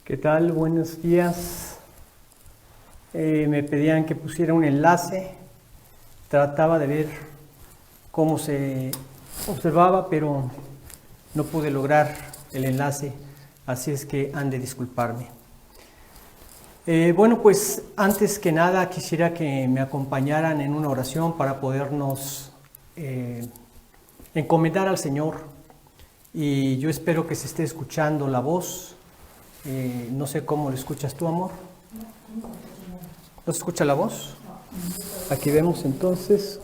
¿Qué tal? Buenos días. Me pedían que pusiera un enlace. Trataba de ver cómo se observaba, pero no pude lograr el enlace, así es que han de disculparme. Bueno, pues antes que nada quisiera que me acompañaran en una oración para podernos encomendar al Señor. Y yo espero que se esté escuchando la voz. No sé cómo lo escuchas tú, amor. ¿No se escucha la voz? Aquí vemos entonces,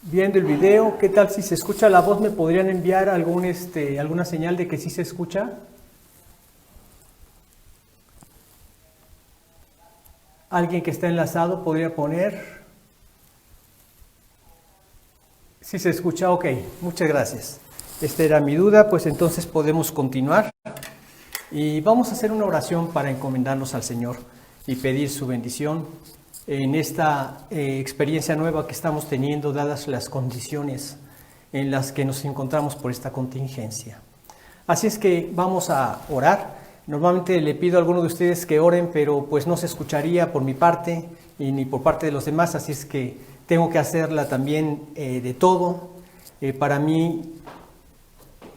viendo el video, ¿qué tal si se escucha la voz? ¿Me podrían enviar alguna señal de que sí se escucha? ¿Alguien que está enlazado podría poner? Si se escucha, ok, muchas gracias. Esta era mi duda, pues entonces podemos continuar. Y vamos a hacer una oración para encomendarnos al Señor y pedir su bendición en esta experiencia nueva que estamos teniendo, dadas las condiciones en las que nos encontramos por esta contingencia. Así es que vamos a orar. Normalmente le pido a algunos de ustedes que oren, pero pues no se escucharía por mi parte y ni por parte de los demás, así es que tengo que hacerla también de todo. Para mí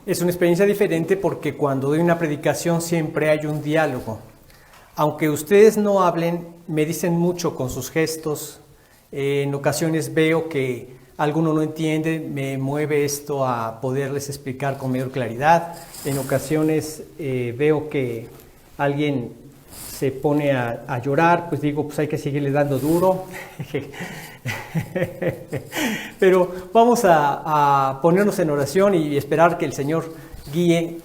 es una experiencia diferente porque cuando doy una predicación siempre hay un diálogo. Aunque ustedes no hablen, me dicen mucho con sus gestos. En ocasiones veo que alguno no entiende, me mueve esto a poderles explicar con mayor claridad. En ocasiones veo que alguien se pone a llorar, pues digo, pues hay que seguirle dando duro. Pero vamos a ponernos en oración y esperar que el Señor guíe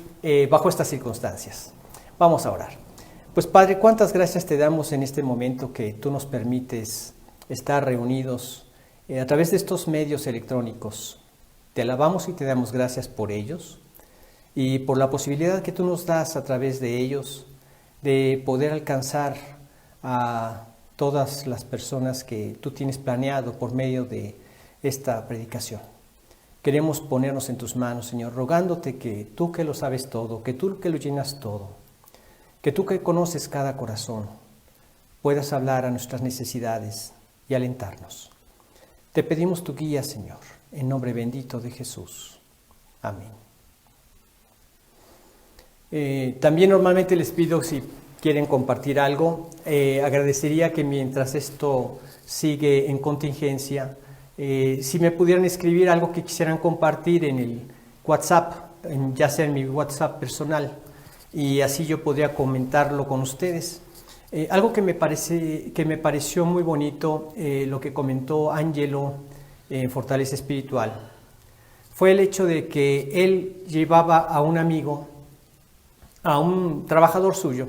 bajo estas circunstancias. Vamos a orar. Pues Padre, cuántas gracias te damos en este momento que tú nos permites estar reunidos a través de estos medios electrónicos. Te alabamos y te damos gracias por ellos y por la posibilidad que tú nos das a través de ellos de poder alcanzar a todas las personas que tú tienes planeado por medio de esta predicación. Queremos ponernos en tus manos, Señor, rogándote que tú que lo sabes todo, que tú que lo llenas todo, que tú que conoces cada corazón, puedas hablar a nuestras necesidades y alentarnos. Te pedimos tu guía, Señor, en nombre bendito de Jesús. Amén. También normalmente les pido, si quieren compartir algo, agradecería que mientras esto sigue en contingencia, si me pudieran escribir algo que quisieran compartir en el WhatsApp, ya sea en mi WhatsApp personal, y así yo podría comentarlo con ustedes. Algo que me pareció muy bonito, lo que comentó Ángelo en Fortaleza Espiritual, fue el hecho de que él llevaba a un amigo, a un trabajador suyo,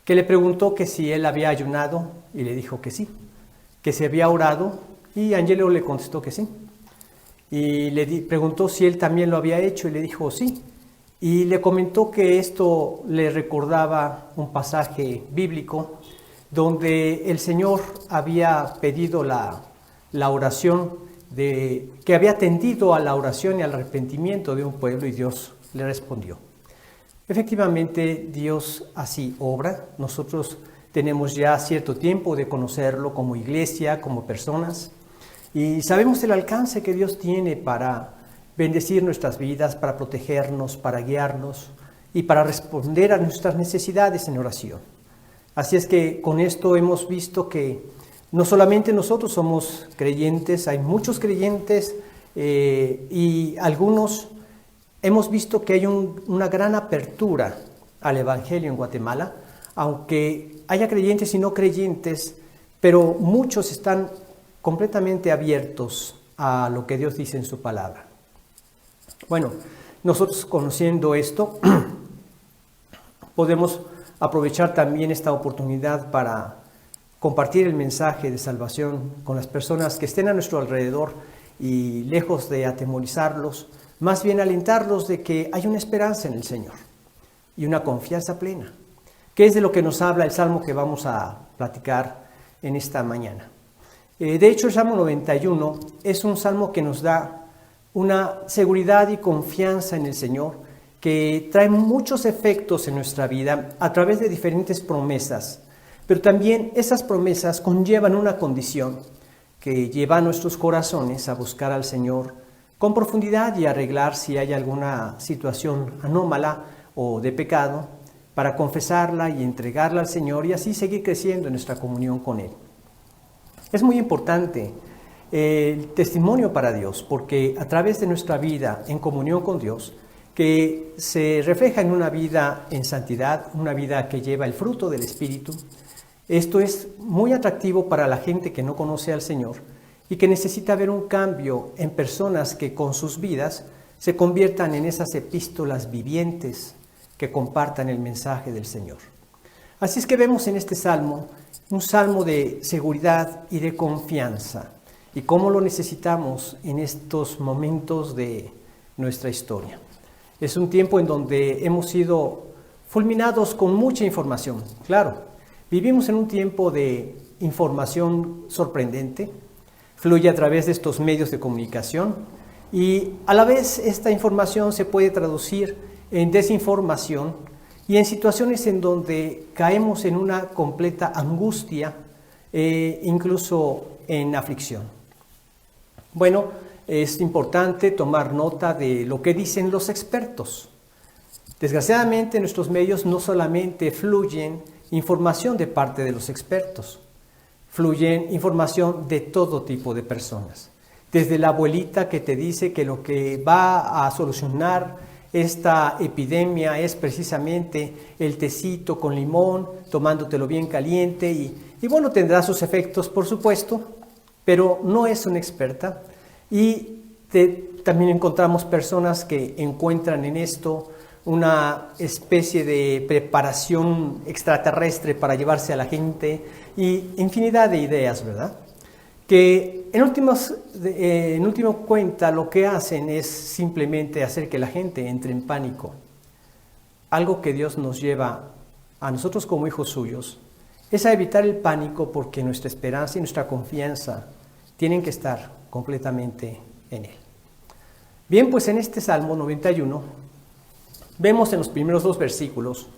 que le preguntó que si él había ayunado y le dijo que sí, que se había orado, y Ángelo le contestó que sí. Y le preguntó si él también lo había hecho y le dijo sí. Y le comentó que esto le recordaba un pasaje bíblico donde el Señor había pedido la oración, que había tendido a la oración y al arrepentimiento de un pueblo, y Dios le respondió. Efectivamente, Dios así obra. Nosotros tenemos ya cierto tiempo de conocerlo como iglesia, como personas, y sabemos el alcance que Dios tiene para bendecir nuestras vidas, para protegernos, para guiarnos y para responder a nuestras necesidades en oración. Así es que con esto hemos visto que no solamente nosotros somos creyentes, hay muchos creyentes y algunos hemos visto que hay una gran apertura al Evangelio en Guatemala, aunque haya creyentes y no creyentes, pero muchos están completamente abiertos a lo que Dios dice en su palabra. Bueno, nosotros conociendo esto, podemos aprovechar también esta oportunidad para compartir el mensaje de salvación con las personas que estén a nuestro alrededor y lejos de atemorizarlos, más bien alentarlos de que hay una esperanza en el Señor y una confianza plena, que es de lo que nos habla el Salmo que vamos a platicar en esta mañana. De hecho, el Salmo 91 es un salmo que nos da una seguridad y confianza en el Señor que trae muchos efectos en nuestra vida a través de diferentes promesas, pero también esas promesas conllevan una condición que lleva a nuestros corazones a buscar al Señor con profundidad y arreglar si hay alguna situación anómala o de pecado, para confesarla y entregarla al Señor y así seguir creciendo en nuestra comunión con Él. Es muy importante el testimonio para Dios, porque a través de nuestra vida en comunión con Dios, que se refleja en una vida en santidad, una vida que lleva el fruto del Espíritu, esto es muy atractivo para la gente que no conoce al Señor y que necesita ver un cambio en personas que con sus vidas se conviertan en esas epístolas vivientes que compartan el mensaje del Señor. Así es que vemos en este salmo un salmo de seguridad y de confianza, y cómo lo necesitamos en estos momentos de nuestra historia. Es un tiempo en donde hemos sido fulminados con mucha información. Claro, vivimos en un tiempo de información sorprendente, fluye a través de estos medios de comunicación y a la vez esta información se puede traducir en desinformación y en situaciones en donde caemos en una completa angustia, incluso en aflicción. Bueno, es importante tomar nota de lo que dicen los expertos. Desgraciadamente en nuestros medios no solamente fluyen información de parte de los expertos, fluyen información de todo tipo de personas. Desde la abuelita que te dice que lo que va a solucionar esta epidemia es precisamente el tecito con limón, tomándotelo bien caliente y bueno, tendrá sus efectos por supuesto, pero no es una experta. Y también encontramos personas que encuentran en esto una especie de preparación extraterrestre para llevarse a la gente y infinidad de ideas, ¿verdad? Que en última cuenta lo que hacen es simplemente hacer que la gente entre en pánico. Algo que Dios nos lleva a nosotros como hijos suyos es a evitar el pánico, porque nuestra esperanza y nuestra confianza tienen que estar completamente en Él. Bien, pues en este Salmo 91 vemos en los primeros 2 versículos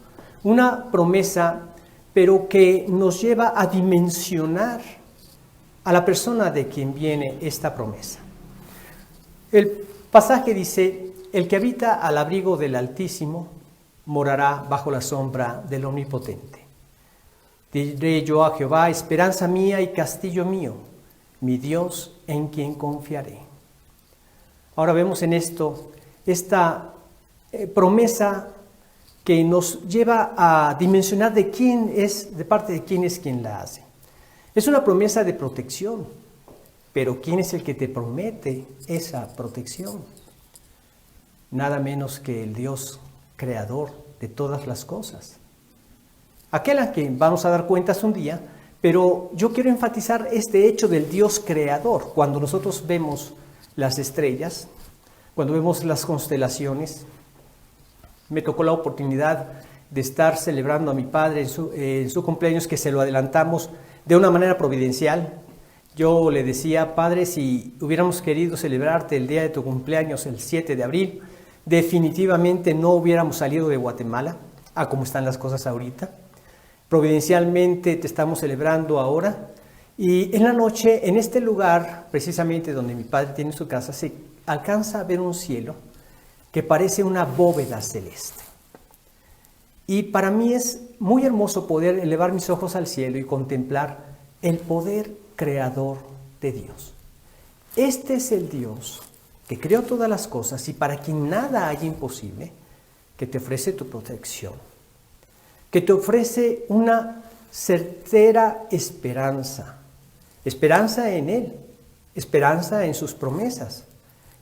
una promesa, pero que nos lleva a dimensionar a la persona de quien viene esta promesa. El pasaje dice: el que habita al abrigo del Altísimo morará bajo la sombra del Omnipotente. Diré yo a Jehová, esperanza mía y castillo mío, mi Dios en quien confiaré. Ahora vemos en esto esta promesa que nos lleva a dimensionar de parte de quién es quien la hace. Es una promesa de protección, pero ¿quién es el que te promete esa protección? Nada menos que el Dios creador de todas las cosas. Aquel a quien vamos a dar cuentas un día, pero yo quiero enfatizar este hecho del Dios creador. Cuando nosotros vemos las estrellas, cuando vemos las constelaciones, me tocó la oportunidad de estar celebrando a mi padre en su cumpleaños, que se lo adelantamos de una manera providencial. Yo le decía: Padre, si hubiéramos querido celebrarte el día de tu cumpleaños, el 7 de abril, definitivamente no hubiéramos salido de Guatemala, a como están las cosas ahorita. Providencialmente te estamos celebrando ahora. Y en la noche, en este lugar, precisamente donde mi padre tiene su casa, se alcanza a ver un cielo que parece una bóveda celeste. Y para mí es muy hermoso poder elevar mis ojos al cielo y contemplar el poder creador de Dios. Este es el Dios que creó todas las cosas y para quien nada hay imposible, que te ofrece tu protección, que te ofrece una certera esperanza, esperanza en Él, esperanza en sus promesas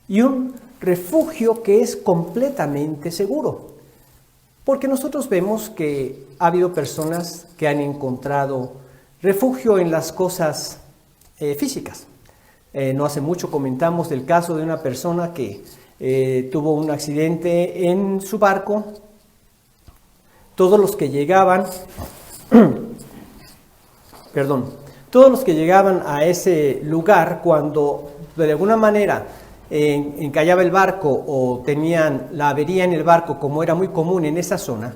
y un refugio que es completamente seguro. Porque nosotros vemos que ha habido personas que han encontrado refugio en las cosas físicas. No hace mucho comentamos del caso de una persona que tuvo un accidente en su barco. Todos los que llegaban, todos los que llegaban a ese lugar, cuando de alguna manera encallaba el barco o tenían la avería en el barco, como era muy común en esa zona,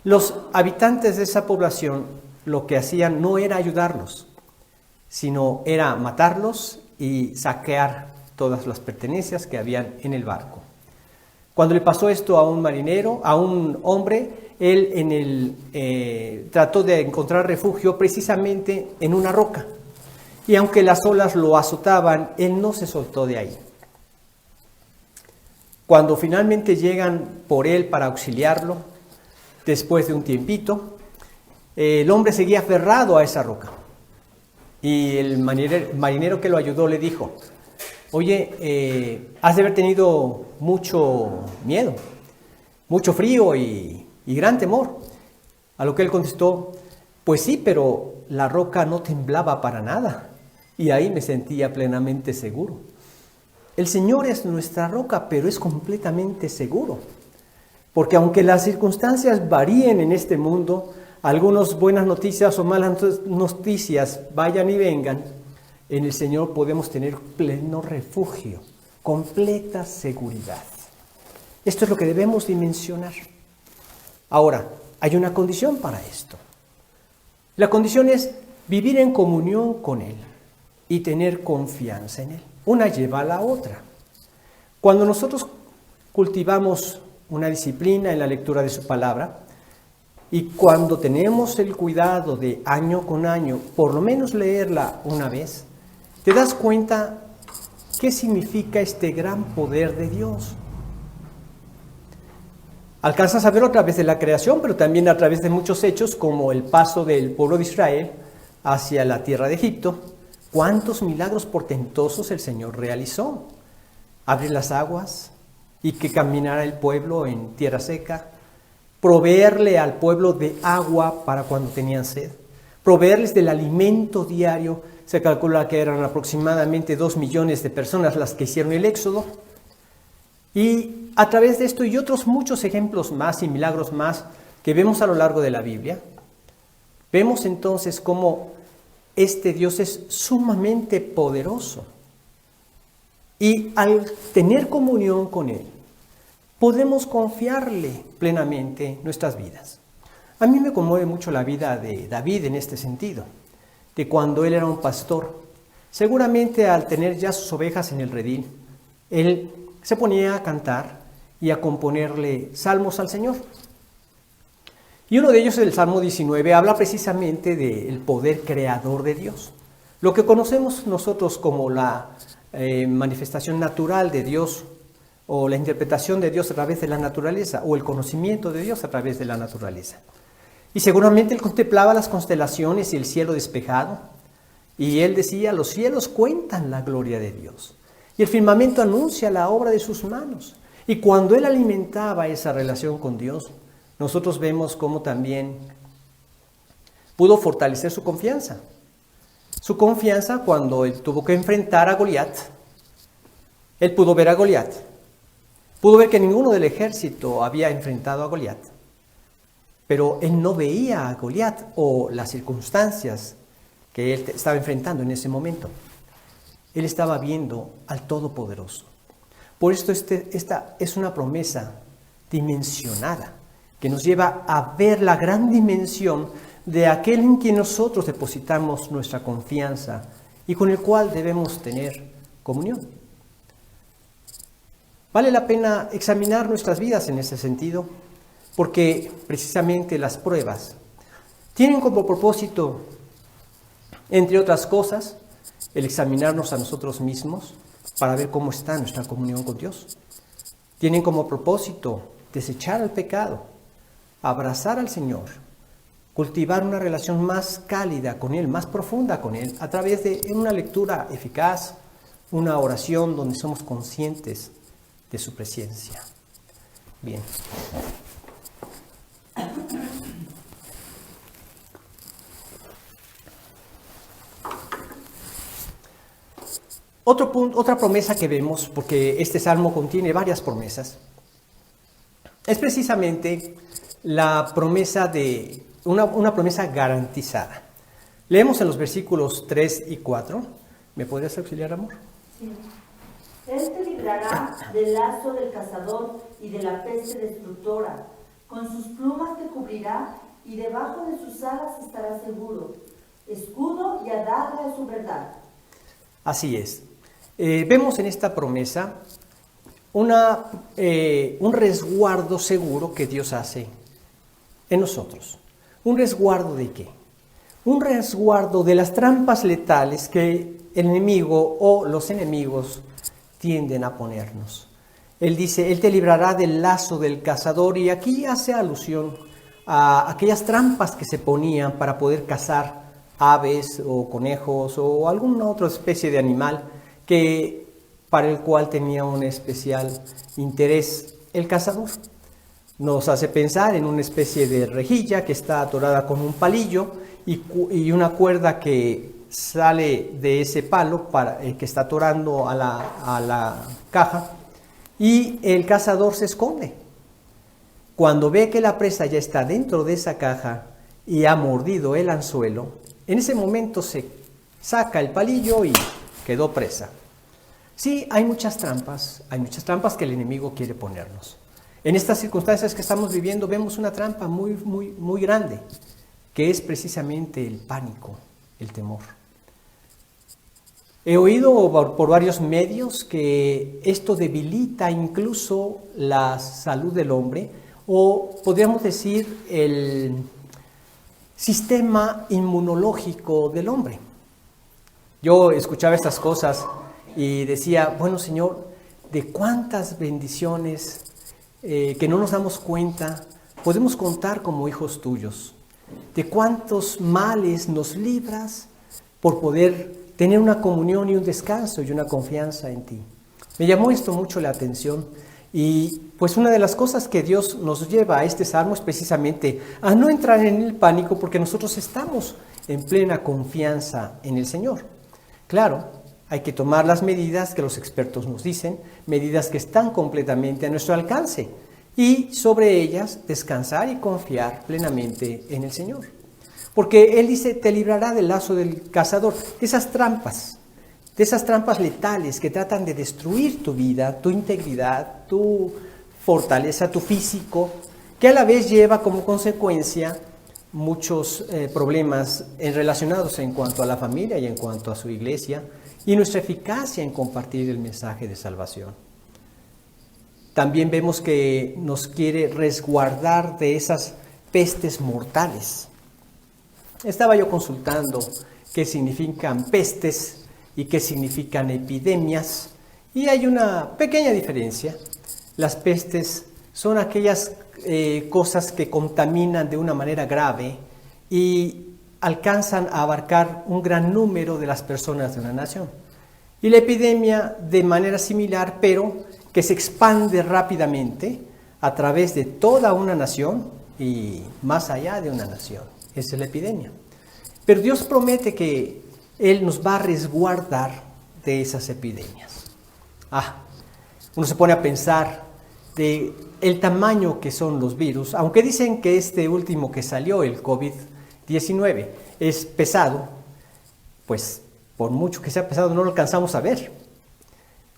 los habitantes de esa población lo que hacían no era ayudarlos, sino era matarlos y saquear todas las pertenencias que habían en el barco. Cuando le pasó esto a un marinero, a un hombre, él trató de encontrar refugio precisamente en una roca. Y aunque las olas lo azotaban, él no se soltó de ahí. Cuando finalmente llegan por él para auxiliarlo, después de un tiempito, el hombre seguía aferrado a esa roca. Y el marinero que lo ayudó le dijo: oye, has de haber tenido mucho miedo, mucho frío y gran temor. A lo que él contestó: pues sí, pero la roca no temblaba para nada. Y ahí me sentía plenamente seguro. El Señor es nuestra roca, pero es completamente seguro. Porque aunque las circunstancias varíen en este mundo, algunas buenas noticias o malas noticias vayan y vengan, en el Señor podemos tener pleno refugio, completa seguridad. Esto es lo que debemos dimensionar. Ahora, hay una condición para esto. La condición es vivir en comunión con Él y tener confianza en Él. Una lleva a la otra. Cuando nosotros cultivamos una disciplina en la lectura de su palabra, y cuando tenemos el cuidado de año con año, por lo menos leerla una vez, te das cuenta qué significa este gran poder de Dios. Alcanzas a verlo a través de la creación, pero también a través de muchos hechos, como el paso del pueblo de Israel hacia la tierra de Egipto. ¿Cuántos milagros portentosos el Señor realizó? Abrir las aguas y que caminara el pueblo en tierra seca, proveerle al pueblo de agua para cuando tenían sed, proveerles del alimento diario. Se calcula que eran aproximadamente 2 millones de personas las que hicieron el éxodo. Y a través de esto y otros muchos ejemplos más y milagros más que vemos a lo largo de la Biblia, vemos entonces cómo este Dios es sumamente poderoso. Y al tener comunión con Él, podemos confiarle plenamente nuestras vidas. A mí me conmueve mucho la vida de David en este sentido, de cuando él era un pastor. Seguramente al tener ya sus ovejas en el redil, él se ponía a cantar y a componerle salmos al Señor. Y uno de ellos, el Salmo 19, habla precisamente del poder creador de Dios. Lo que conocemos nosotros como la manifestación natural de Dios, o la interpretación de Dios a través de la naturaleza, o el conocimiento de Dios a través de la naturaleza. Y seguramente él contemplaba las constelaciones y el cielo despejado, y él decía: los cielos cuentan la gloria de Dios, y el firmamento anuncia la obra de sus manos. Y cuando él alimentaba esa relación con Dios, nosotros vemos cómo también pudo fortalecer su confianza. Su confianza cuando él tuvo que enfrentar a Goliat. Él pudo ver a Goliat. Pudo ver que ninguno del ejército había enfrentado a Goliat. Pero él no veía a Goliat o las circunstancias que él estaba enfrentando en ese momento. Él estaba viendo al Todopoderoso. Por esto esta es una promesa dimensionada que nos lleva a ver la gran dimensión de aquel en quien nosotros depositamos nuestra confianza y con el cual debemos tener comunión. Vale la pena examinar nuestras vidas en ese sentido, porque precisamente las pruebas tienen como propósito, entre otras cosas, el examinarnos a nosotros mismos para ver cómo está nuestra comunión con Dios. Tienen como propósito desechar el pecado, abrazar al Señor, cultivar una relación más cálida con Él, más profunda con Él, a través de una lectura eficaz, una oración donde somos conscientes de su presencia. Bien. Otra promesa que vemos, porque este salmo contiene varias promesas, es precisamente la promesa de una promesa garantizada. Leemos en los versículos 3 y 4. ¿Me podrías auxiliar, amor? Sí. Él te librará del lazo del cazador y de la peste destructora. Con sus plumas te cubrirá y debajo de sus alas estarás seguro. Escudo y adarga es su verdad. Así es. Vemos en esta promesa un resguardo seguro que Dios hace en nosotros. ¿Un resguardo de qué? Un resguardo de las trampas letales que el enemigo o los enemigos tienden a ponernos. Él dice, Él te librará del lazo del cazador, y aquí hace alusión a aquellas trampas que se ponían para poder cazar aves o conejos o alguna otra especie de animal para el cual tenía un especial interés el cazador. Nos hace pensar en una especie de rejilla que está atorada con un palillo y una cuerda que sale de ese palo que está atorando a la caja, y el cazador se esconde. Cuando ve que la presa ya está dentro de esa caja y ha mordido el anzuelo, en ese momento se saca el palillo y quedó presa. Sí, hay muchas trampas que el enemigo quiere ponernos. En estas circunstancias que estamos viviendo vemos una trampa muy, muy, muy grande, que es precisamente el pánico, el temor. He oído por varios medios que esto debilita incluso la salud del hombre, o podríamos decir el sistema inmunológico del hombre. Yo escuchaba estas cosas y decía, bueno, Señor, ¿de cuántas bendiciones que no nos damos cuenta podemos contar como hijos tuyos? ¿De cuántos males nos libras por poder tener una comunión y un descanso y una confianza en ti? Me llamó esto mucho la atención, y pues una de las cosas que Dios nos lleva a este salmo es precisamente a no entrar en el pánico, porque nosotros estamos en plena confianza en el Señor. Claro, hay que tomar las medidas que los expertos nos dicen, medidas que están completamente a nuestro alcance, y sobre ellas descansar y confiar plenamente en el Señor. Porque Él dice, te librará del lazo del cazador, de esas trampas letales que tratan de destruir tu vida, tu integridad, tu fortaleza, tu físico, que a la vez lleva como consecuencia muchos problemas relacionados en cuanto a la familia y en cuanto a su iglesia, y nuestra eficacia en compartir el mensaje de salvación. También vemos que nos quiere resguardar de esas pestes mortales. Estaba yo consultando qué significan pestes y qué significan epidemias, y hay una pequeña diferencia. Las pestes son aquellas cosas que contaminan de una manera grave y alcanzan a abarcar un gran número de las personas de una nación. Y la epidemia de manera similar, pero que se expande rápidamente a través de toda una nación y más allá de una nación. Esa es la epidemia. Pero Dios promete que Él nos va a resguardar de esas epidemias. Uno se pone a pensar de el tamaño que son los virus, aunque dicen que este último que salió, el COVID-19, es pesado, pues por mucho que sea pesado no lo alcanzamos a ver.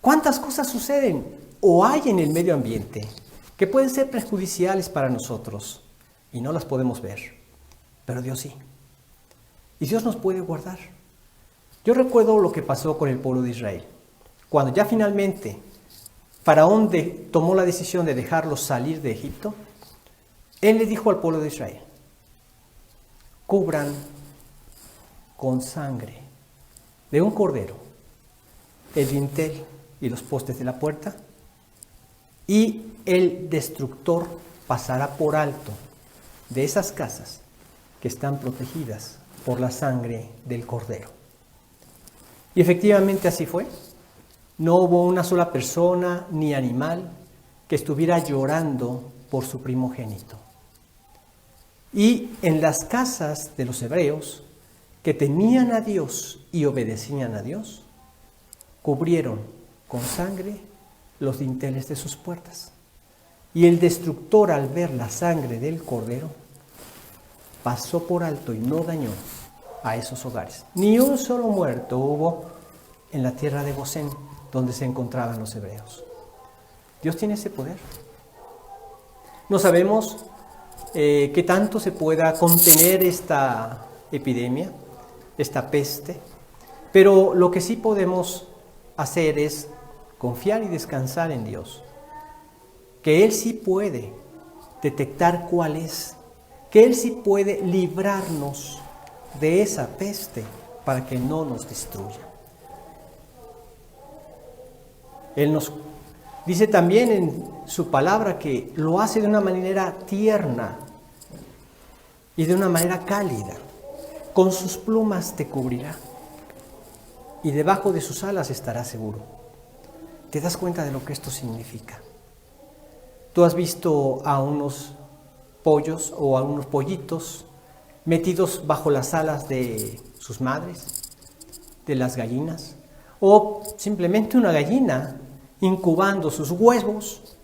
¿Cuántas cosas suceden o hay en el medio ambiente que pueden ser perjudiciales para nosotros y no las podemos ver? Pero Dios sí. Y Dios nos puede guardar. Yo recuerdo lo que pasó con el pueblo de Israel. Cuando ya finalmente Faraón tomó la decisión de dejarlos salir de Egipto, él le dijo al pueblo de Israel, cubran con sangre de un cordero el dintel y los postes de la puerta, y el destructor pasará por alto de esas casas que están protegidas por la sangre del cordero. Y efectivamente así fue. No hubo una sola persona ni animal que estuviera llorando por su primogénito. Y en las casas de los hebreos que temían a Dios y obedecían a Dios, cubrieron con sangre los dinteles de sus puertas. Y el destructor, al ver la sangre del cordero, pasó por alto y no dañó a esos hogares. Ni un solo muerto hubo en la tierra de Gosén, donde se encontraban los hebreos. Dios tiene ese poder. No sabemos qué tanto se pueda contener esta epidemia, esta peste, pero lo que sí podemos hacer es confiar y descansar en Dios, que Él sí puede detectar cuál es, que Él sí puede librarnos de esa peste para que no nos destruya. Él nos dice también en su palabra que lo hace de una manera tierna y de una manera cálida. Con sus plumas te cubrirá y debajo de sus alas estarás seguro. ¿Te das cuenta de lo que esto significa? ¿Tú has visto a unos pollos o a unos pollitos metidos bajo las alas de sus madres, de las gallinas? O simplemente una gallina incubando sus huevos.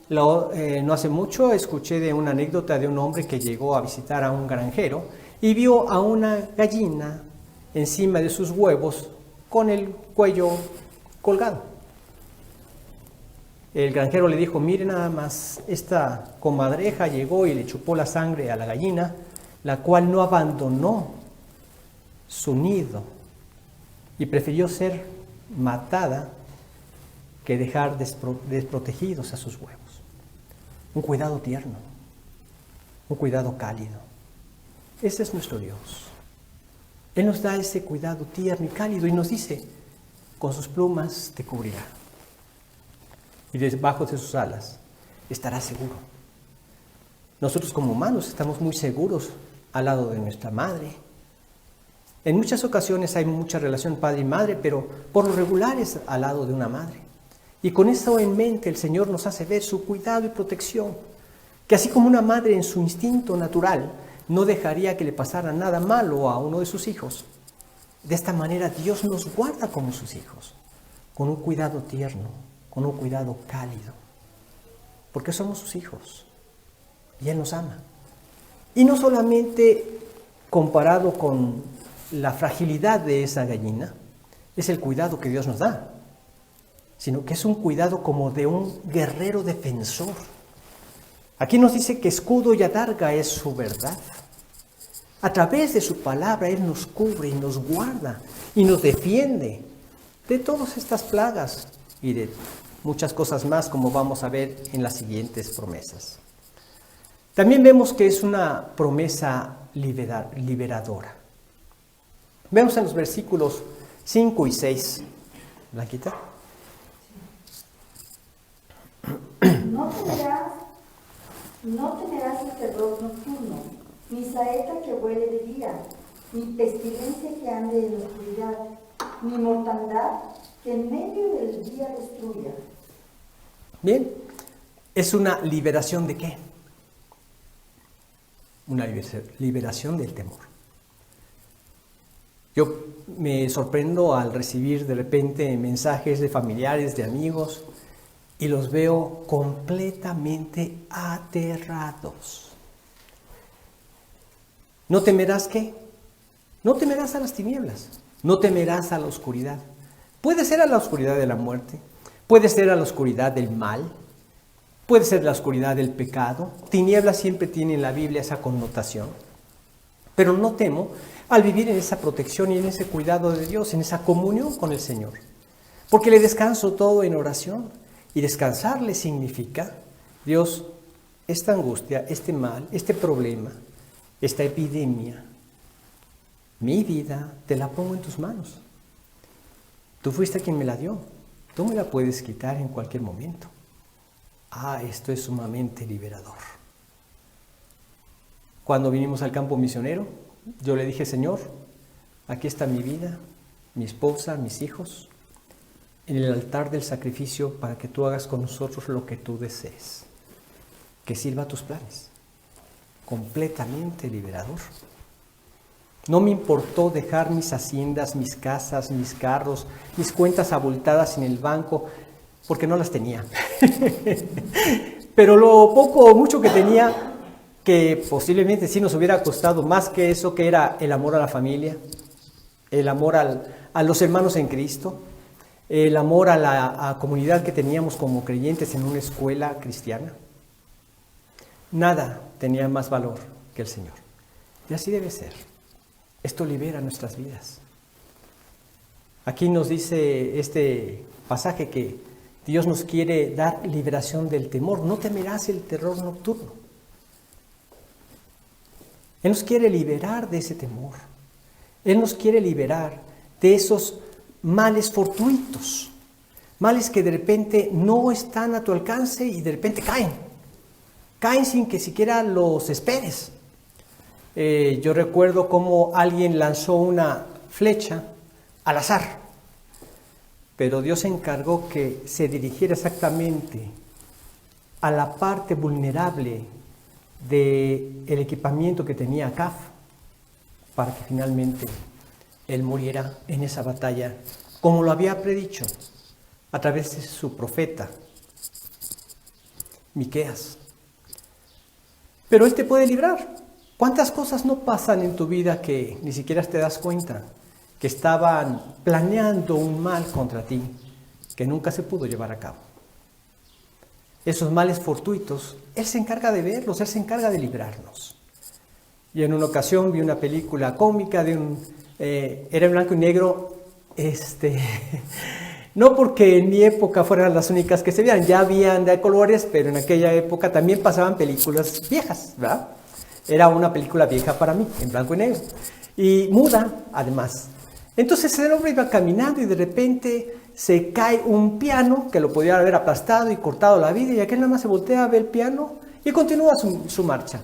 No hace mucho escuché de una anécdota de un hombre que llegó a visitar a un granjero y vio a una gallina encima de sus huevos con el cuello colgado. El granjero le dijo: mire nada más, esta comadreja llegó y le chupó la sangre a la gallina, la cual no abandonó su nido y prefirió ser matada que dejar desprotegidos a sus huevos. Un cuidado tierno, un cuidado cálido. Ese es nuestro Dios. Él nos da ese cuidado tierno y cálido y nos dice: con sus plumas te cubrirá y debajo de sus alas estarás seguro. Nosotros como humanos estamos muy seguros al lado de nuestra madre. En muchas ocasiones hay mucha relación padre y madre, pero por lo regular es al lado de una madre. Y con eso en mente el Señor nos hace ver su cuidado y protección, que así como una madre en su instinto natural no dejaría que le pasara nada malo a uno de sus hijos, de esta manera Dios nos guarda como sus hijos, con un cuidado tierno, con un cuidado cálido, porque somos sus hijos y Él nos ama. Y no solamente comparado con la fragilidad de esa gallina, es el cuidado que Dios nos da, sino que es un cuidado como de un guerrero defensor. Aquí nos dice que escudo y adarga es su verdad. A través de su palabra Él nos cubre y nos guarda y nos defiende de todas estas plagas y de muchas cosas más, como vamos a ver en las siguientes promesas. También vemos que es una promesa liberadora. Vemos en los versículos 5 y 6. Blanquita. No temerás el terror nocturno, ni saeta que vuele de día, ni pestilencia que ande en la oscuridad, ni mortandad que en medio del día destruya. Bien, ¿es una liberación de qué? Una liberación del temor. Yo me sorprendo al recibir de repente mensajes de familiares, de amigos, y los veo completamente aterrados. ¿No temerás qué? No temerás a las tinieblas, no temerás a la oscuridad. Puede ser a la oscuridad de la muerte, puede ser a la oscuridad del mal, puede ser la oscuridad del pecado. Tinieblas siempre tiene en la Biblia esa connotación. Pero no temo al vivir en esa protección y en ese cuidado de Dios, en esa comunión con el Señor. Porque le descanso todo en oración. Y descansarle significa: Dios, esta angustia, este mal, este problema, esta epidemia, mi vida, te la pongo en tus manos. Tú fuiste quien me la dio. Tú me la puedes quitar en cualquier momento. Esto es sumamente liberador. Cuando vinimos al campo misionero, yo le dije: Señor, aquí está mi vida, mi esposa, mis hijos, en el altar del sacrificio para que tú hagas con nosotros lo que tú desees, que sirva a tus planes. Completamente liberador. No me importó dejar mis haciendas, mis casas, mis carros, mis cuentas abultadas en el banco, porque no las tenía. Pero lo poco o mucho que tenía, que posiblemente sí nos hubiera costado más que eso, que era el amor a la familia, el amor a los hermanos en Cristo, el amor a la comunidad que teníamos como creyentes en una escuela cristiana. Nada tenía más valor que el Señor. Y así debe ser. Esto libera nuestras vidas. Aquí nos dice este pasaje que Dios nos quiere dar liberación del temor. No temerás el terror nocturno. Él nos quiere liberar de ese temor. Él nos quiere liberar de esos males fortuitos. Males que de repente no están a tu alcance y de repente caen. Caen sin que siquiera los esperes. Yo recuerdo cómo alguien lanzó una flecha al azar, pero Dios se encargó que se dirigiera exactamente a la parte vulnerable del equipamiento que tenía Acab, para que finalmente él muriera en esa batalla, como lo había predicho a través de su profeta, Miqueas. Pero Él te puede librar. ¿Cuántas cosas no pasan en tu vida que ni siquiera te das cuenta? Que estaban planeando un mal contra ti, que nunca se pudo llevar a cabo. Esos males fortuitos, Él se encarga de verlos, Él se encarga de librarnos. Y en una ocasión vi una película cómica era en blanco y negro, no porque en mi época fueran las únicas que se veían, ya habían de colores, pero en aquella época también pasaban películas viejas, ¿verdad? Era una película vieja para mí, en blanco y negro, y muda además. Entonces el hombre iba caminando y de repente se cae un piano que lo podía haber aplastado y cortado la vida, y aquel nada más se voltea a ver el piano y continúa su marcha.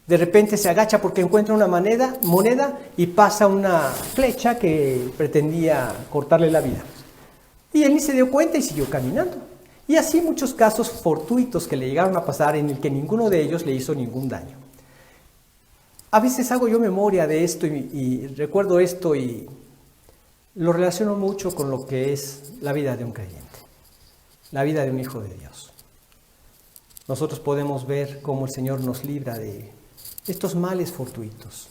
De repente se agacha porque encuentra una moneda y pasa una flecha que pretendía cortarle la vida. Y él ni se dio cuenta y siguió caminando. Y así muchos casos fortuitos que le llegaron a pasar en el que ninguno de ellos le hizo ningún daño. A veces hago yo memoria de esto y recuerdo esto y lo relaciono mucho con lo que es la vida de un creyente, la vida de un hijo de Dios. Nosotros podemos ver cómo el Señor nos libra de estos males fortuitos.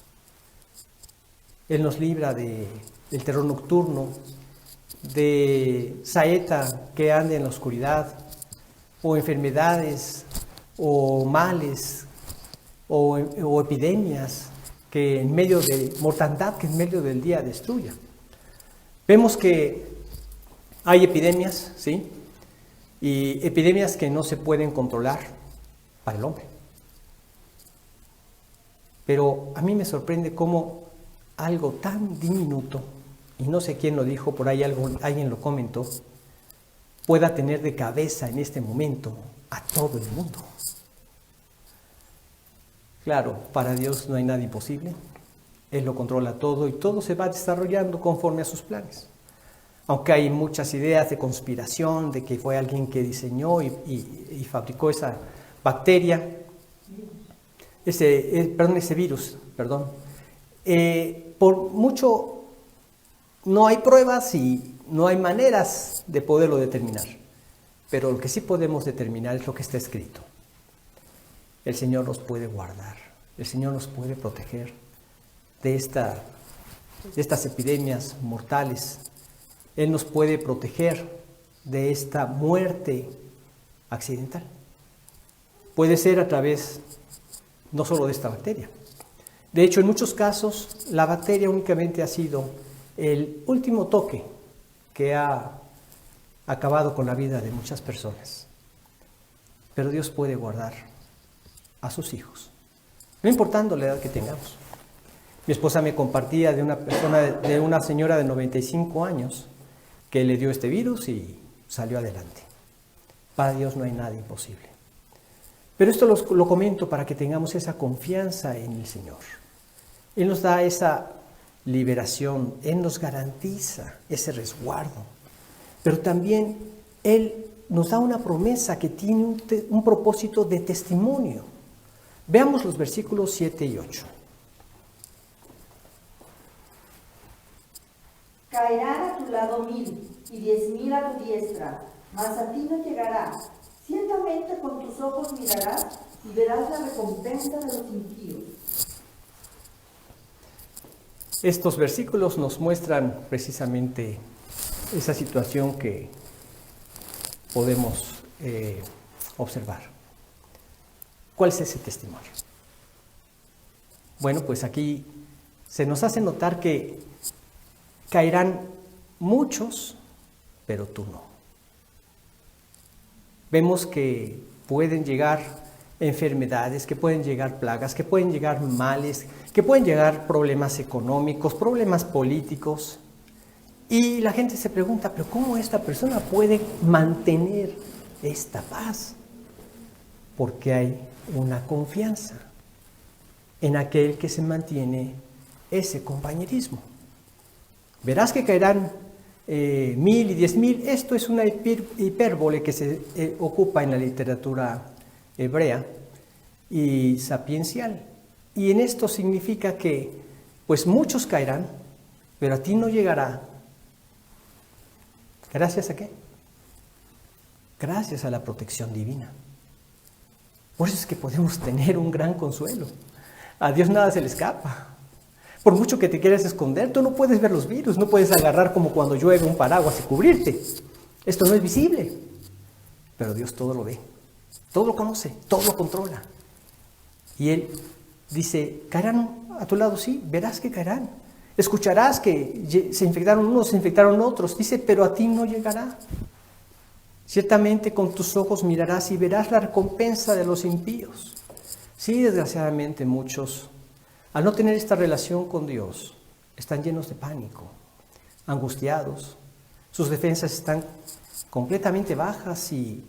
Él nos libra del terror nocturno, de saeta que ande en la oscuridad, o enfermedades, o males, o epidemias que en medio de mortandad que en medio del día destruya. Vemos que hay epidemias, ¿sí? Y epidemias que no se pueden controlar para el hombre. Pero a mí me sorprende cómo algo tan diminuto, y no sé quién lo dijo, por ahí alguien lo comentó, pueda tener de cabeza en este momento a todo el mundo. Claro, para Dios no hay nada imposible. Él lo controla todo y todo se va desarrollando conforme a sus planes. Aunque hay muchas ideas de conspiración, de que fue alguien que diseñó y fabricó esa bacteria, ese virus. Por mucho no hay pruebas y no hay maneras de poderlo determinar. Pero lo que sí podemos determinar es lo que está escrito. El Señor nos puede guardar, el Señor nos puede proteger de estas epidemias mortales. Él nos puede proteger de esta muerte accidental. Puede ser a través no solo de esta bacteria. De hecho, en muchos casos, la bacteria únicamente ha sido el último toque que ha acabado con la vida de muchas personas. Pero Dios puede guardar a sus hijos, no importando la edad que tengamos. Mi esposa me compartía de una señora de 95 años que le dio este virus y salió adelante. Para Dios no hay nada imposible. Pero esto lo comento para que tengamos esa confianza en el Señor. Él nos da esa liberación, Él nos garantiza ese resguardo. Pero también Él nos da una promesa que tiene un propósito de testimonio. Veamos los versículos 7 y 8. Caerán a tu lado 1000 y 10,000 a tu diestra, mas a ti no llegará. Ciertamente con tus ojos mirarás y verás la recompensa de los impíos. Estos versículos nos muestran precisamente esa situación que podemos observar. ¿Cuál es ese testimonio? Bueno, pues aquí se nos hace notar que caerán muchos, pero tú no. Vemos que pueden llegar enfermedades, que pueden llegar plagas, que pueden llegar males, que pueden llegar problemas económicos, problemas políticos. Y la gente se pregunta, pero ¿cómo esta persona puede mantener esta paz? Porque hay una confianza en aquel que se mantiene ese compañerismo. Verás que caerán 1000 y 10,000. Esto es una hipérbole que se ocupa en la literatura hebrea y sapiencial. Y en esto significa que, pues muchos caerán, pero a ti no llegará. ¿Gracias a qué? Gracias a la protección divina. Por eso es que podemos tener un gran consuelo. A Dios nada se le escapa. Por mucho que te quieras esconder, tú no puedes ver los virus, no puedes agarrar como cuando llueve un paraguas y cubrirte. Esto no es visible, pero Dios todo lo ve, todo lo conoce, todo lo controla. Y Él dice, ¿caerán a tu lado? Sí, verás que caerán. Escucharás que se infectaron unos, se infectaron otros. Dice, pero a ti no llegará. Ciertamente con tus ojos mirarás y verás la recompensa de los impíos. Sí, desgraciadamente muchos, al no tener esta relación con Dios, están llenos de pánico, angustiados, sus defensas están completamente bajas y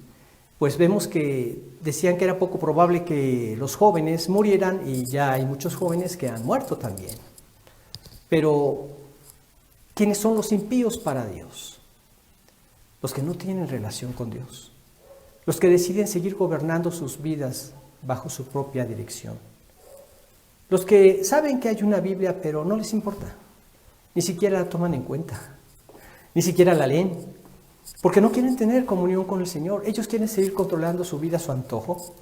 pues vemos que decían que era poco probable que los jóvenes murieran y ya hay muchos jóvenes que han muerto también. Pero, ¿quiénes son los impíos para Dios? Los que no tienen relación con Dios, los que deciden seguir gobernando sus vidas bajo su propia dirección. Los que saben que hay una Biblia, pero no les importa, ni siquiera la toman en cuenta, ni siquiera la leen, porque no quieren tener comunión con el Señor. Ellos quieren seguir controlando su vida a su antojo,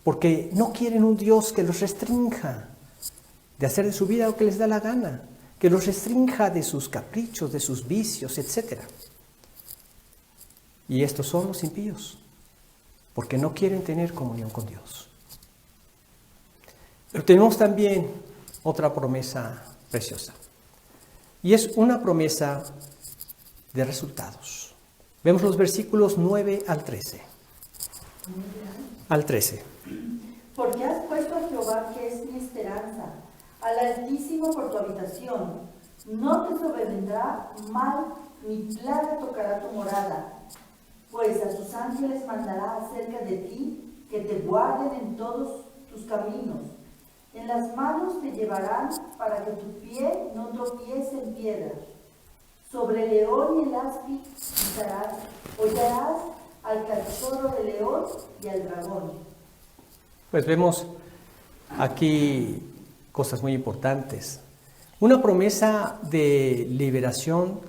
porque no quieren un Dios que los restrinja de hacer de su vida lo que les da la gana, que los restrinja de sus caprichos, de sus vicios, etc. Y estos son los impíos, porque no quieren tener comunión con Dios. Pero tenemos también otra promesa preciosa. Y es una promesa de resultados. Vemos los versículos 9 al 13. Al 13. Porque has puesto a Jehová, que es mi esperanza, al Altísimo por tu habitación. No te sobrevendrá mal, ni plaga tocará tu morada. Pues a sus ángeles mandará acerca de ti, que te guarden en todos tus caminos. En las manos te llevarán para que tu pie no tropiece en piedra. Sobre el león y el áspid pisarás, hollarás al cachorro de león y al dragón. Pues vemos aquí cosas muy importantes. Una promesa de liberación,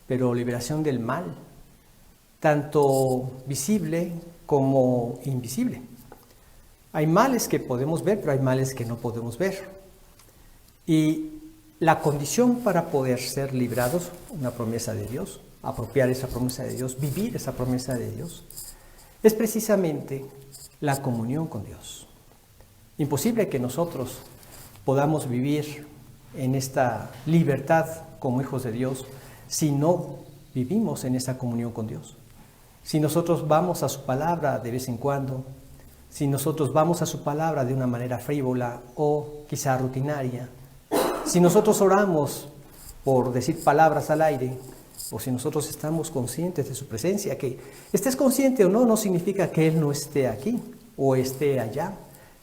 pero liberación del mal, tanto visible como invisible. Hay males que podemos ver, pero hay males que no podemos ver. Y la condición para poder ser librados, una promesa de Dios, apropiar esa promesa de Dios, vivir esa promesa de Dios, es precisamente la comunión con Dios. Imposible que nosotros podamos vivir en esta libertad como hijos de Dios si no vivimos en esa comunión con Dios. Si nosotros vamos a su palabra de vez en cuando, si nosotros vamos a su palabra de una manera frívola o quizá rutinaria, si nosotros oramos por decir palabras al aire, o si nosotros estamos conscientes de su presencia, que estés consciente o no, no significa que Él no esté aquí, o esté allá,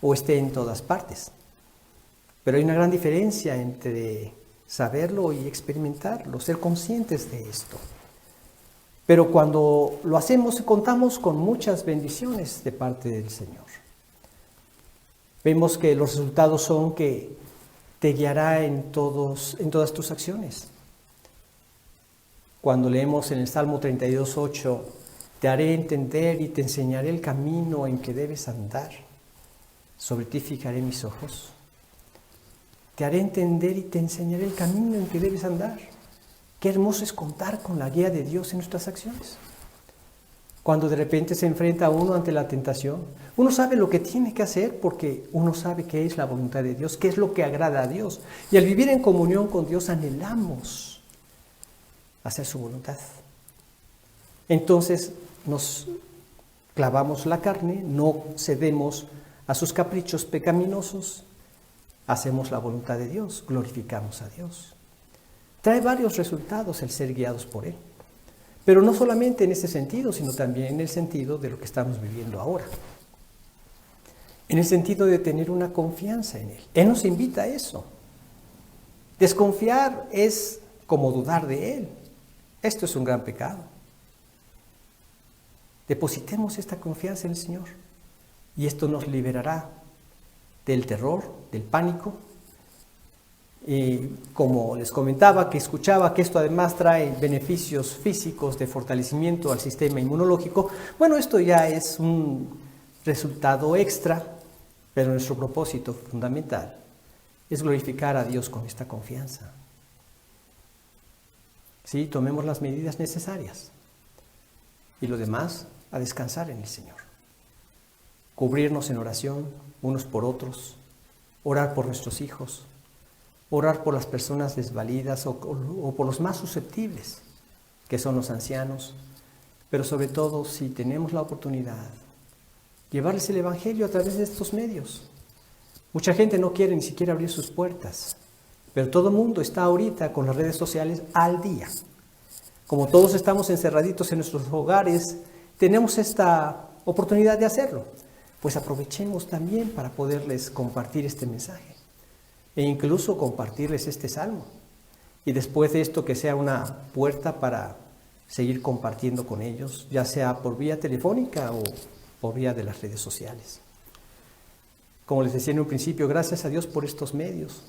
o esté en todas partes. Pero hay una gran diferencia entre saberlo y experimentarlo, ser conscientes de esto. Pero cuando lo hacemos, contamos con muchas bendiciones de parte del Señor. Vemos que los resultados son que te guiará en todas tus acciones. Cuando leemos en el Salmo 32:8, te haré entender y te enseñaré el camino en que debes andar. Sobre ti fijaré mis ojos. Te haré entender y te enseñaré el camino en que debes andar. Qué hermoso es contar con la guía de Dios en nuestras acciones. Cuando de repente se enfrenta uno ante la tentación, uno sabe lo que tiene que hacer porque uno sabe qué es la voluntad de Dios, qué es lo que agrada a Dios. Y al vivir en comunión con Dios anhelamos hacer su voluntad. Entonces nos clavamos la carne, no cedemos a sus caprichos pecaminosos, hacemos la voluntad de Dios, glorificamos a Dios. Trae varios resultados el ser guiados por Él. Pero no solamente en ese sentido, sino también en el sentido de lo que estamos viviendo ahora. En el sentido de tener una confianza en Él. Él nos invita a eso. Desconfiar es como dudar de Él. Esto es un gran pecado. Depositemos esta confianza en el Señor. Y esto nos liberará del terror, del pánico. Y como les comentaba, que escuchaba que esto además trae beneficios físicos de fortalecimiento al sistema inmunológico, bueno, esto ya es un resultado extra, pero nuestro propósito fundamental es glorificar a Dios con esta confianza. Sí, tomemos las medidas necesarias y lo demás a descansar en el Señor. Cubrirnos en oración unos por otros, orar por nuestros hijos, orar por las personas desvalidas o por los más susceptibles, que son los ancianos, pero sobre todo, si tenemos la oportunidad, llevarles el Evangelio a través de estos medios. Mucha gente no quiere ni siquiera abrir sus puertas, pero todo el mundo está ahorita con las redes sociales al día. Como todos estamos encerraditos en nuestros hogares, tenemos esta oportunidad de hacerlo. Pues aprovechemos también para poderles compartir este mensaje. E incluso compartirles este salmo. Y después de esto que sea una puerta para seguir compartiendo con ellos, ya sea por vía telefónica o por vía de las redes sociales. Como les decía en un principio, gracias a Dios por estos medios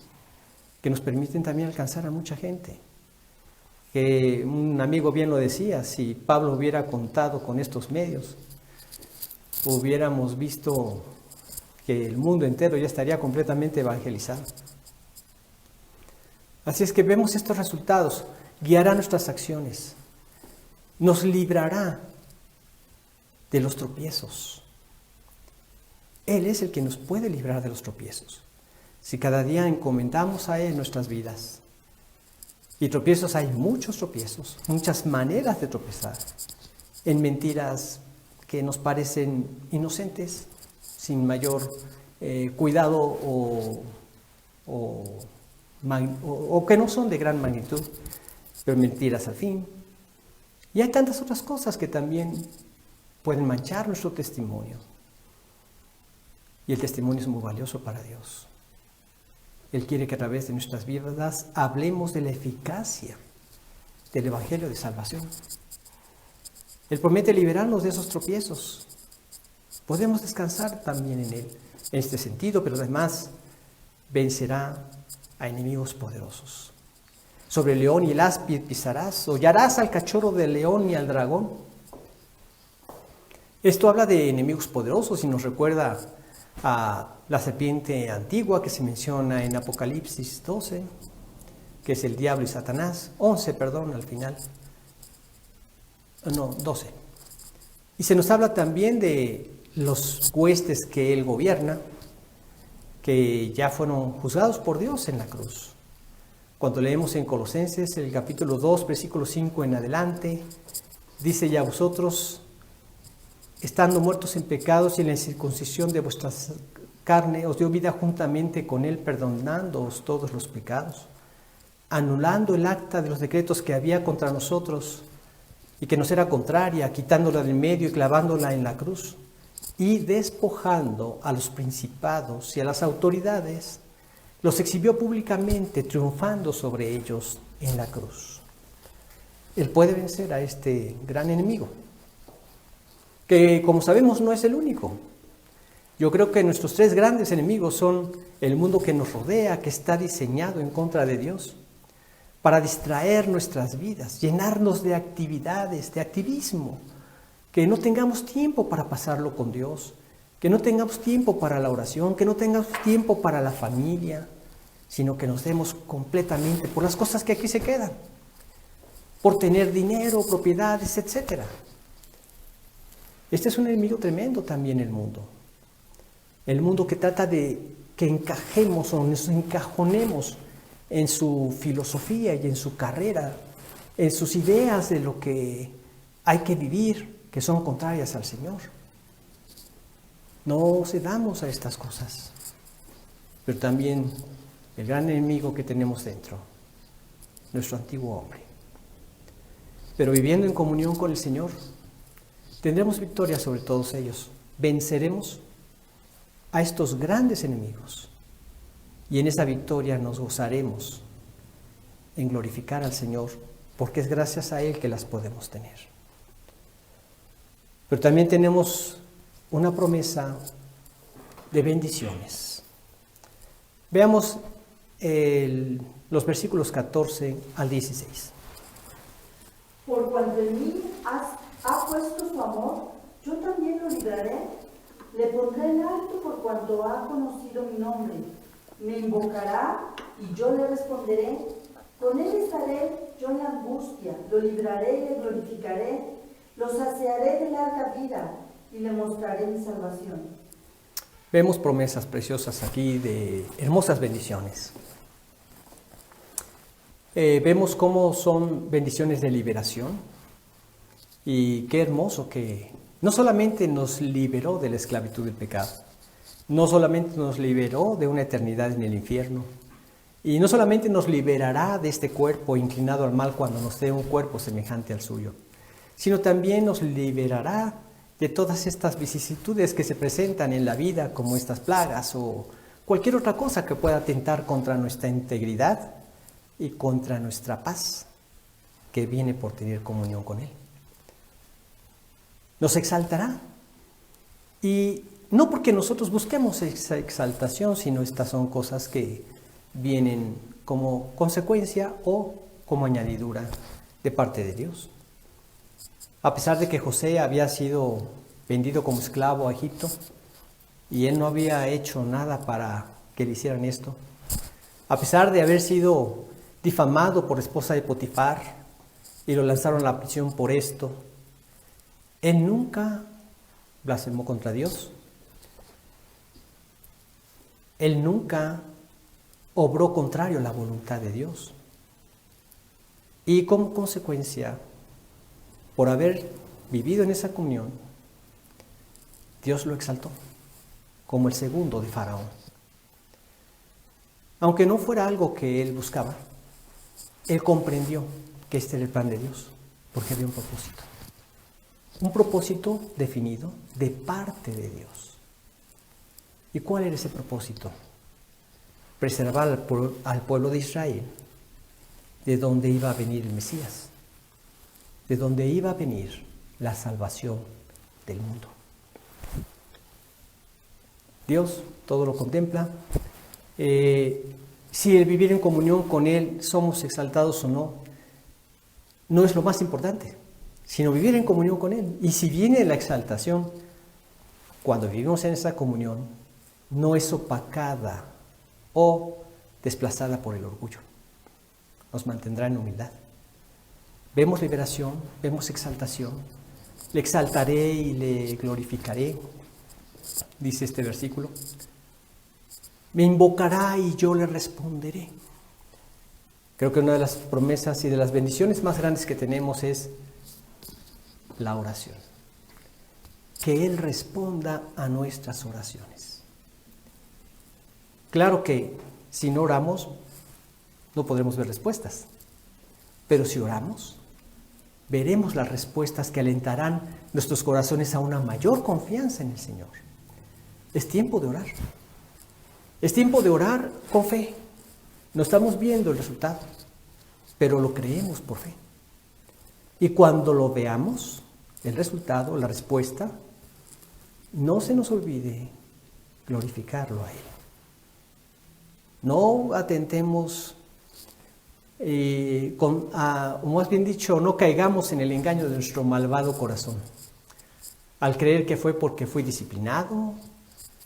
que nos permiten también alcanzar a mucha gente. Que un amigo bien lo decía, si Pablo hubiera contado con estos medios, hubiéramos visto que el mundo entero ya estaría completamente evangelizado. Así es que vemos estos resultados, guiará nuestras acciones, nos librará de los tropiezos. Él es el que nos puede librar de los tropiezos. Si cada día encomendamos a Él nuestras vidas. Y tropiezos, hay muchos tropiezos, muchas maneras de tropezar. En mentiras que nos parecen inocentes, sin mayor cuidado o que no son de gran magnitud, pero mentiras al fin. Y hay tantas otras cosas que también pueden manchar nuestro testimonio. Y el testimonio es muy valioso para Dios. Él quiere que a través de nuestras vidas hablemos de la eficacia del Evangelio de salvación. Él promete liberarnos de esos tropiezos. Podemos descansar también en Él, en este sentido, pero además vencerá a enemigos poderosos. Sobre el león y el áspid pisarás, hollarás al cachorro del león y al dragón. Esto habla de enemigos poderosos y nos recuerda a la serpiente antigua que se menciona en Apocalipsis 12, que es el diablo y Satanás, 11, perdón, al final. No, 12. Y se nos habla también de los huestes que él gobierna, que ya fueron juzgados por Dios en la cruz. Cuando leemos en Colosenses, el capítulo 2, versículo 5 en adelante, dice: ya vosotros, estando muertos en pecados y en la circuncisión de vuestra carne, os dio vida juntamente con Él, perdonándoos todos los pecados, anulando el acta de los decretos que había contra nosotros y que nos era contraria, quitándola del medio y clavándola en la cruz, y despojando a los principados y a las autoridades, los exhibió públicamente, triunfando sobre ellos en la cruz. Él puede vencer a este gran enemigo, que como sabemos no es el único. Yo creo que nuestros tres grandes enemigos son el mundo que nos rodea, que está diseñado en contra de Dios, para distraer nuestras vidas, llenarnos de actividades, de activismo, que no tengamos tiempo para pasarlo con Dios, que no tengamos tiempo para la oración, que no tengamos tiempo para la familia, sino que nos demos completamente por las cosas que aquí se quedan. por tener dinero, propiedades, etc. Este es un enemigo tremendo también el mundo. El mundo que trata de que encajemos o nos encajonemos en su filosofía y en su carrera, en sus ideas de lo que hay que vivir, que son contrarias al Señor. No cedamos a estas cosas, pero también el gran enemigo que tenemos dentro, nuestro antiguo hombre. Pero viviendo en comunión con el Señor, tendremos victoria sobre todos ellos. Venceremos a estos grandes enemigos y en esa victoria nos gozaremos en glorificar al Señor, porque es gracias a Él que las podemos tener. Pero también tenemos una promesa de bendiciones. Veamos los versículos 14 al 16. Por cuanto en mí ha puesto su amor, yo también lo libraré. Le pondré en alto por cuanto ha conocido mi nombre. Me invocará y yo le responderé. Con él estaré yo en la angustia. Lo libraré y le glorificaré. Lo saciaré de larga vida y le mostraré mi salvación. Vemos promesas preciosas aquí de hermosas bendiciones. Vemos cómo son bendiciones de liberación y qué hermoso que no solamente nos liberó de la esclavitud del pecado, no solamente nos liberó de una eternidad en el infierno y no solamente nos liberará de este cuerpo inclinado al mal cuando nos dé un cuerpo semejante al suyo, sino también nos liberará de todas estas vicisitudes que se presentan en la vida, como estas plagas o cualquier otra cosa que pueda atentar contra nuestra integridad y contra nuestra paz, que viene por tener comunión con Él. Nos exaltará, y no porque nosotros busquemos esa exaltación, sino estas son cosas que vienen como consecuencia o como añadidura de parte de Dios. A pesar de que José había sido vendido como esclavo a Egipto y él no había hecho nada para que le hicieran esto, a pesar de haber sido difamado por esposa de Potifar y lo lanzaron a la prisión por esto, él nunca blasfemó contra Dios. Él nunca obró contrario a la voluntad de Dios. Y como consecuencia, por haber vivido en esa comunión, Dios lo exaltó como el segundo de Faraón. Aunque no fuera algo que él buscaba, él comprendió que este era el plan de Dios, porque había un propósito. Un propósito definido de parte de Dios. ¿Y cuál era ese propósito? Preservar al pueblo de Israel de donde iba a venir el Mesías, de donde iba a venir la salvación del mundo. Dios todo lo contempla. Si el vivir en comunión con Él somos exaltados o no, no es lo más importante, sino vivir en comunión con Él. Y si viene la exaltación, cuando vivimos en esa comunión, no es opacada o desplazada por el orgullo. Nos mantendrá en humildad. Vemos liberación, vemos exaltación. Le exaltaré y le glorificaré, dice este versículo. Me invocará y yo le responderé. Creo que una de las promesas y de las bendiciones más grandes que tenemos es la oración. Que Él responda a nuestras oraciones. Claro que si no oramos, no podremos ver respuestas. Pero si oramos, veremos las respuestas que alentarán nuestros corazones a una mayor confianza en el Señor. Es tiempo de orar. Es tiempo de orar con fe. No estamos viendo el resultado, pero lo creemos por fe. Y cuando lo veamos, el resultado, la respuesta, no se nos olvide glorificarlo a Él. No atentemos, o más bien dicho, no caigamos en el engaño de nuestro malvado corazón, al creer que fue porque fui disciplinado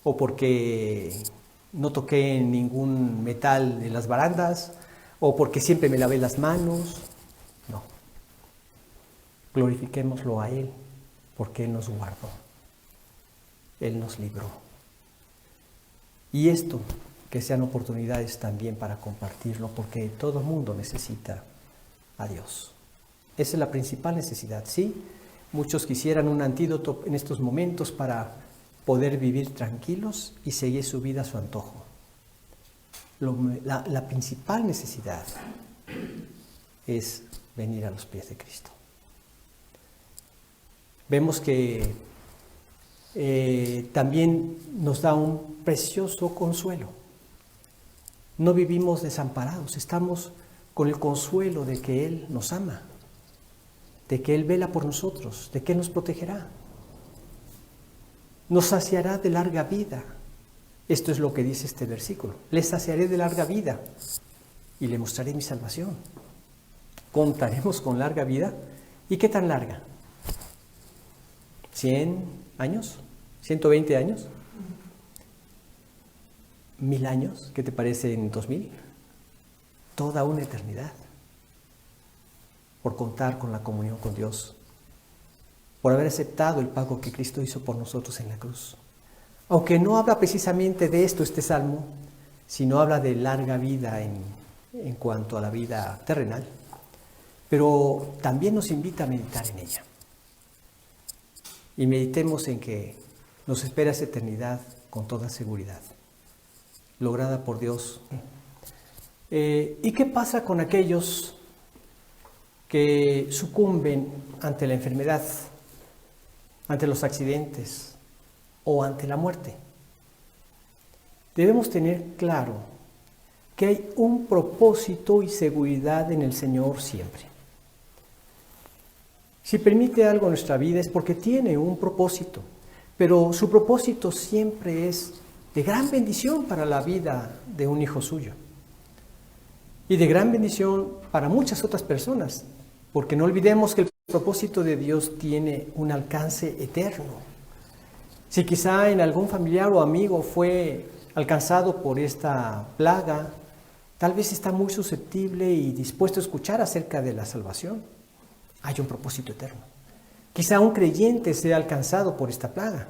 o porque no toqué ningún metal en las barandas o porque siempre me lavé las manos. No, glorifiquémoslo a Él, porque Él nos guardó, Él nos libró. Y esto, que sean oportunidades también para compartirlo, porque todo el mundo necesita a Dios. Esa es la principal necesidad, ¿sí? Muchos quisieran un antídoto en estos momentos para poder vivir tranquilos y seguir su vida a su antojo. La principal necesidad es venir a los pies de Cristo. Vemos que también nos da un precioso consuelo. No vivimos desamparados, estamos con el consuelo de que Él nos ama, de que Él vela por nosotros, de que Él nos protegerá. Nos saciará de larga vida. Esto es lo que dice este versículo. Le saciaré de larga vida y le mostraré mi salvación. Contaremos con larga vida. ¿Y qué tan larga? ¿100 años? ¿120 años? ¿1000 años? ¿Qué te parece en 2000? Toda una eternidad. Por contar con la comunión con Dios. Por haber aceptado el pago que Cristo hizo por nosotros en la cruz. Aunque no habla precisamente de esto este salmo, sino habla de larga vida en cuanto a la vida terrenal, pero también nos invita a meditar en ella. Y meditemos en que nos espera esa eternidad con toda seguridad, lograda por Dios. ¿Y qué pasa con aquellos que sucumben ante la enfermedad, ante los accidentes o ante la muerte? Debemos tener claro que hay un propósito y seguridad en el Señor siempre. Si permite algo en nuestra vida es porque tiene un propósito, pero su propósito siempre es de gran bendición para la vida de un hijo suyo y de gran bendición para muchas otras personas, porque no olvidemos que el propósito de Dios tiene un alcance eterno. Si quizá en algún familiar o amigo fue alcanzado por esta plaga, tal vez está muy susceptible y dispuesto a escuchar acerca de la salvación. Hay un propósito eterno. Quizá un creyente sea alcanzado por esta plaga.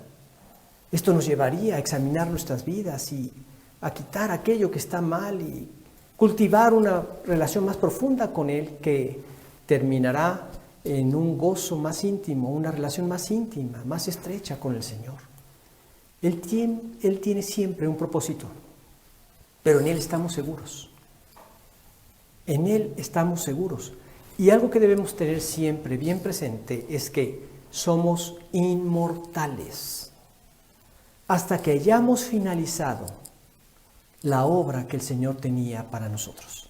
Esto nos llevaría a examinar nuestras vidas y a quitar aquello que está mal y cultivar una relación más profunda con Él que terminará en un gozo más íntimo, una relación más íntima, más estrecha con el Señor. Él tiene siempre un propósito, pero en Él estamos seguros. En Él estamos seguros. Y algo que debemos tener siempre bien presente es que somos inmortales hasta que hayamos finalizado la obra que el Señor tenía para nosotros.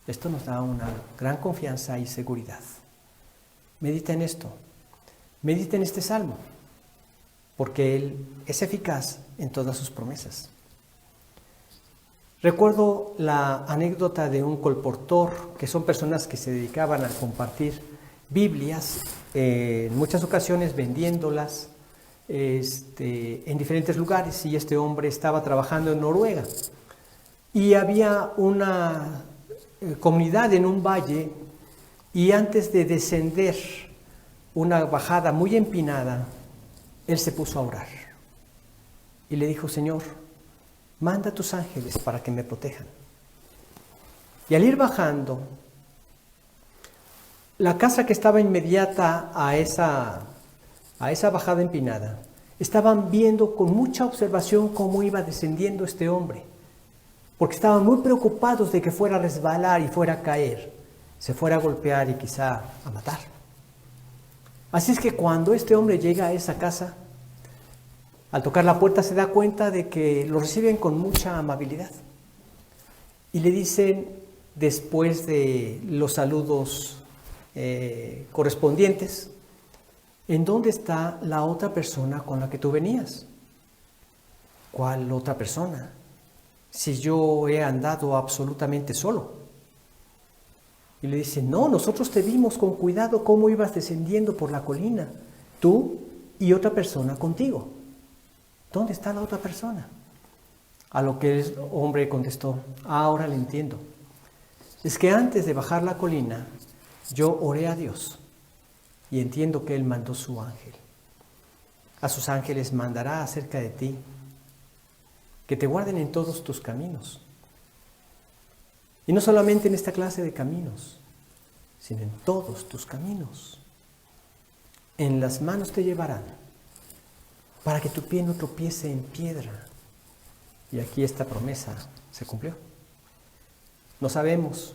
Esto nos da una gran confianza y seguridad. Medita en esto, medita en este salmo, porque Él es eficaz en todas sus promesas. Recuerdo la anécdota de un colportor, que son personas que se dedicaban a compartir Biblias, en muchas ocasiones vendiéndolas en diferentes lugares, y este hombre estaba trabajando en Noruega. Y había una comunidad en un valle, y antes de descender una bajada muy empinada, él se puso a orar. Y le dijo: Señor, manda a tus ángeles para que me protejan. Y al ir bajando, la casa que estaba inmediata a esa bajada empinada, estaban viendo con mucha observación cómo iba descendiendo este hombre, porque estaban muy preocupados de que fuera a resbalar y fuera a caer, se fuera a golpear y quizá a matar. Así es que cuando este hombre llega a esa casa, al tocar la puerta se da cuenta de que lo reciben con mucha amabilidad. Y le dicen, después de los saludos correspondientes: ¿en dónde está la otra persona con la que tú venías? ¿Cuál otra persona? Si yo he andado absolutamente solo. Y le dice: no, nosotros te vimos con cuidado cómo ibas descendiendo por la colina, tú y otra persona contigo. ¿Dónde está la otra persona? A lo que el hombre contestó: ahora le entiendo. Es que antes de bajar la colina, yo oré a Dios y entiendo que Él mandó su ángel. A sus ángeles mandará acerca de ti, que te guarden en todos tus caminos. Y no solamente en esta clase de caminos, sino en todos tus caminos. En las manos te llevarán, para que tu pie no tropiece en piedra. Y aquí esta promesa se cumplió. No sabemos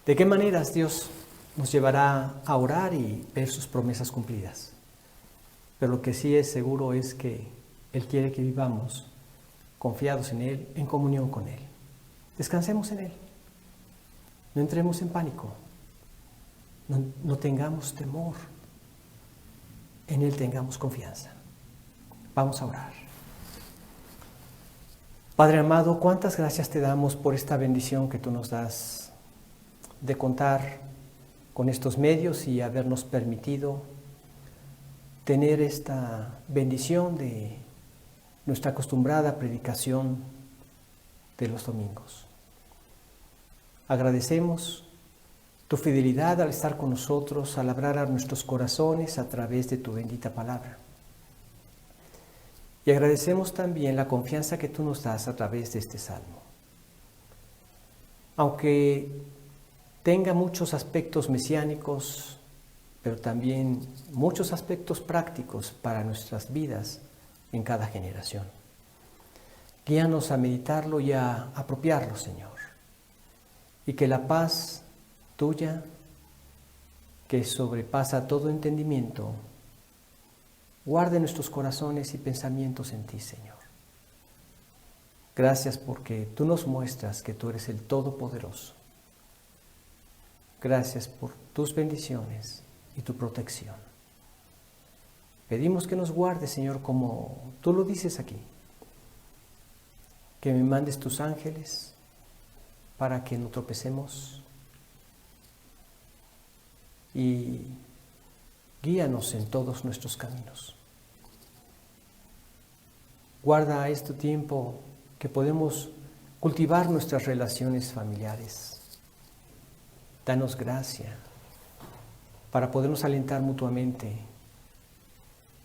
de qué maneras Dios nos llevará a orar y ver sus promesas cumplidas. Pero lo que sí es seguro es que Él quiere que vivamos confiados en Él, en comunión con Él. Descansemos en Él. No entremos en pánico. No tengamos temor. En Él tengamos confianza. Vamos a orar. Padre amado, cuántas gracias te damos por esta bendición que tú nos das de contar con estos medios y habernos permitido tener esta bendición de nuestra acostumbrada predicación de los domingos. Agradecemos tu fidelidad al estar con nosotros, al hablar a nuestros corazones a través de tu bendita palabra. Y agradecemos también la confianza que tú nos das a través de este salmo. Aunque tenga muchos aspectos mesiánicos, pero también muchos aspectos prácticos para nuestras vidas en cada generación. Guíanos a meditarlo y a apropiarlo, Señor. Y que la paz tuya, que sobrepasa todo entendimiento, guarde nuestros corazones y pensamientos en ti, Señor. Gracias porque tú nos muestras que tú eres el Todopoderoso. Gracias por tus bendiciones y tu protección. Pedimos que nos guardes, Señor, como tú lo dices aquí. Que me mandes tus ángeles para que no tropecemos y guíanos en todos nuestros caminos. Guarda este tiempo que podemos cultivar nuestras relaciones familiares. Danos gracia para podernos alentar mutuamente.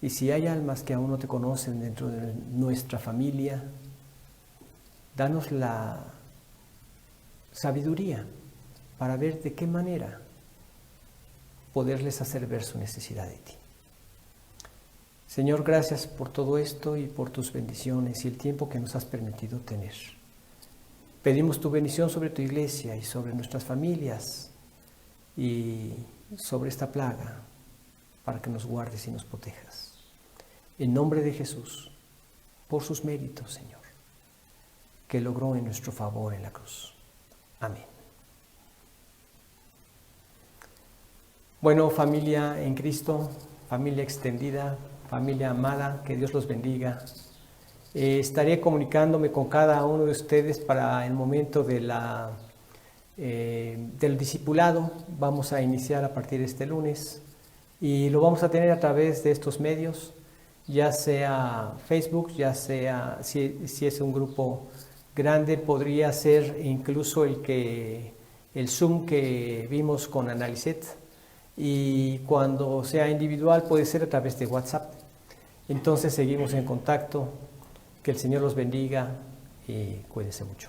Y si hay almas que aún no te conocen dentro de nuestra familia, danos la sabiduría para ver de qué manera poderles hacer ver su necesidad de ti. Señor, gracias por todo esto y por tus bendiciones y el tiempo que nos has permitido tener. Pedimos tu bendición sobre tu iglesia y sobre nuestras familias y sobre esta plaga para que nos guardes y nos protejas. En nombre de Jesús, por sus méritos, Señor, que logró en nuestro favor en la cruz. Amén. Bueno, familia en Cristo, familia extendida, familia amada, que Dios los bendiga. Estaré comunicándome con cada uno de ustedes para el momento de del discipulado. Vamos a iniciar a partir de este lunes y lo vamos a tener a través de estos medios, ya sea Facebook, ya sea, si es un grupo grande, podría ser incluso el Zoom que vimos con Analicet, y cuando sea individual puede ser a través de WhatsApp. Entonces seguimos en contacto. Que el Señor los bendiga y cuídense mucho.